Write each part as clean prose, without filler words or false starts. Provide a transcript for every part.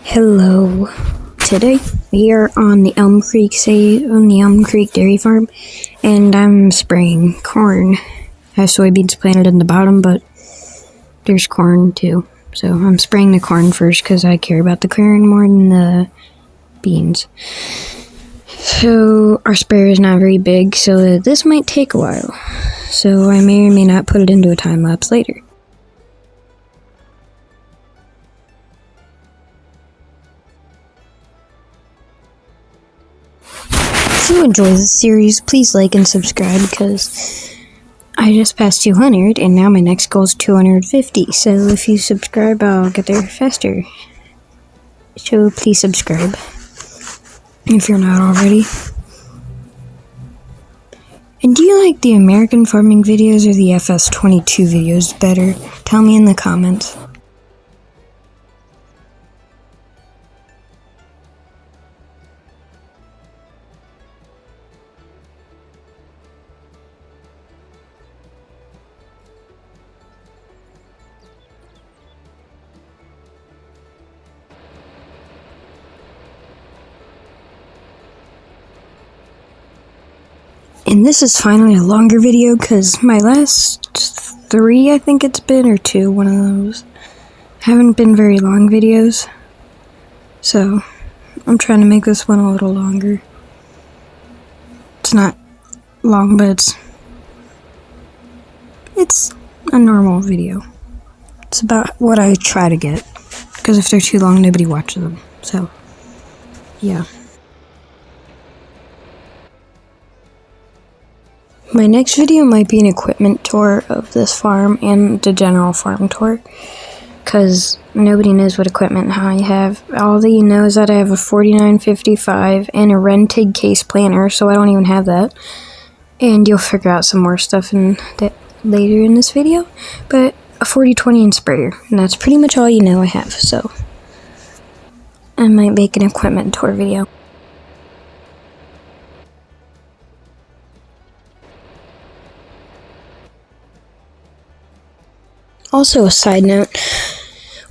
Hello. Today we are on the Elm Creek Dairy Farm, and I'm spraying corn. I have soybeans planted in the bottom, but there's corn too. So I'm spraying the corn first because I care about the corn more than the beans. So our sprayer is not very big, so this might take a while. So I may or may not put it into a time lapse later. If you enjoy this series, please like and subscribe because I just passed 200 and now my next goal is 250. So if you subscribe, I'll get there faster. So please subscribe if you're not already. And do you like the American farming videos or the FS22 videos better? Tell me in the comments. And this is finally a longer video because my last 3, I think it's been, or 2, one of those, haven't been very long videos. So I'm trying to make this one a little longer. It's not long, but it's a normal video. It's about what I try to get, because if they're too long, nobody watches them. So, yeah. My next video might be an equipment tour of this farm and the general farm tour, because nobody knows what equipment I have. All they know is that I have a 4955 and a Rentig case planter, so I don't even have that. And you'll figure out some more stuff in that later in this video, but a 4020 and sprayer, and that's pretty much all you know I have. So I might make an equipment tour video. Also, a side note,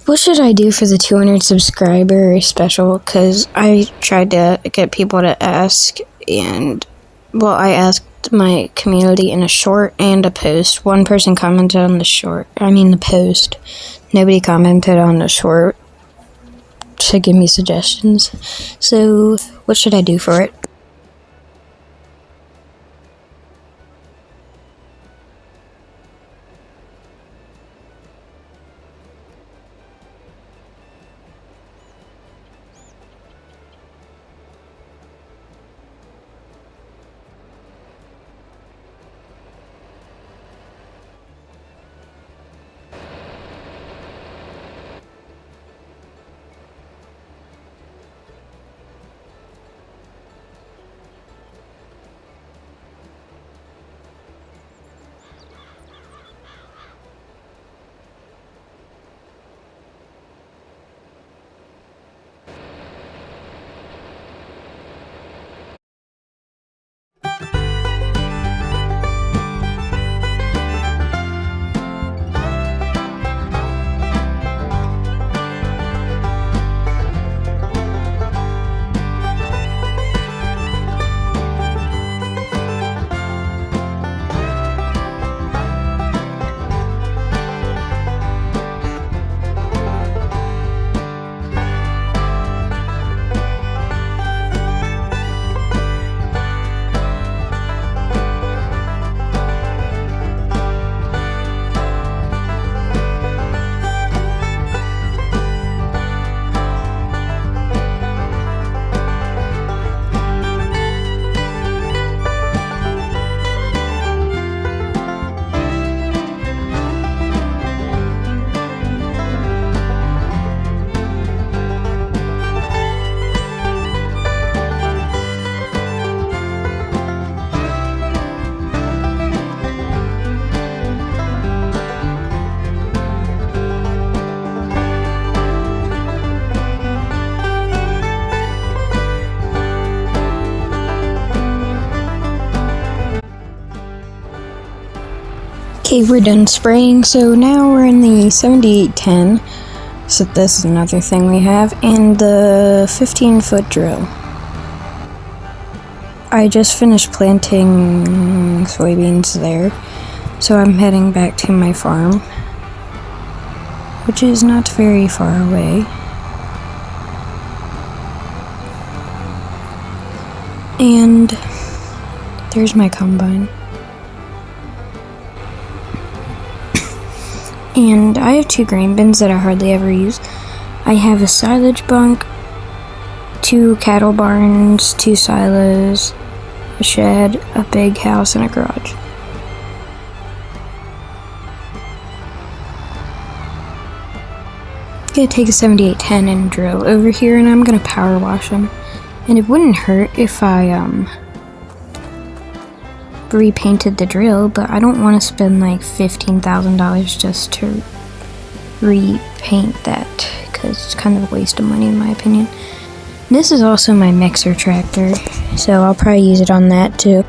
what should I do for the 200 subscriber special? Because I tried to get people to ask, and, well, I asked my community in a short and a post. One person commented on the post. Nobody commented on the short to give me suggestions. So, what should I do for it? Okay, we're done spraying, so now we're in the 7810. So this is another thing we have, and the 15-foot drill. I just finished planting soybeans there, so I'm heading back to my farm, which is not very far away. And there's my combine. And I have 2 grain bins that I hardly ever use. I have a silage bunk, 2 cattle barns, 2 silos, a shed, a big house, and a garage. I'm gonna take a 7810 and drill over here, and I'm gonna power wash them. And it wouldn't hurt if I repainted the drill, but I don't want to spend like $15,000 just to repaint that, because it's kind of a waste of money in my opinion. This is also my mixer tractor, so I'll probably use it on that too.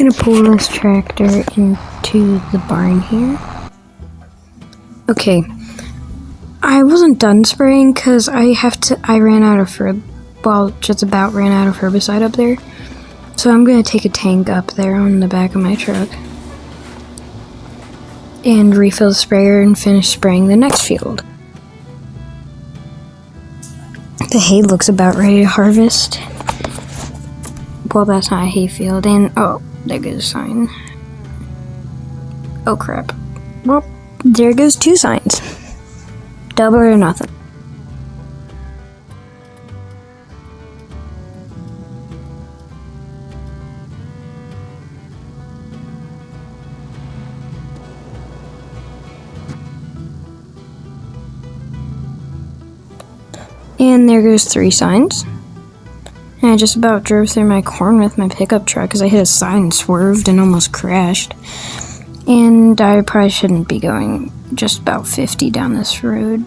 I'm gonna pull this tractor into the barn here. Okay, I wasn't done spraying because I ran out of just about ran out of herbicide up there. So I'm gonna take a tank up there on the back of my truck and refill the sprayer and finish spraying the next field. The hay looks about ready to harvest. Well, that's not a hay field, and oh, there goes a sign. Oh crap. Well, there goes 2 signs. Double or nothing. And there goes 3 signs. And I just about drove through my corn with my pickup truck because I hit a sign, swerved, and almost crashed. And I probably shouldn't be going just about 50 down this road.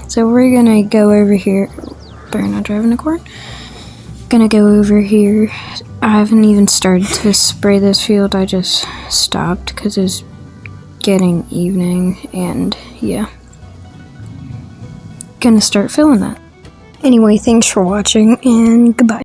So we're gonna go over here. Better not drive in the corn. Gonna go over here. I haven't even started to spray this field. I just stopped because it's getting evening, and yeah, gonna start filling that. Anyway, thanks for watching, and goodbye.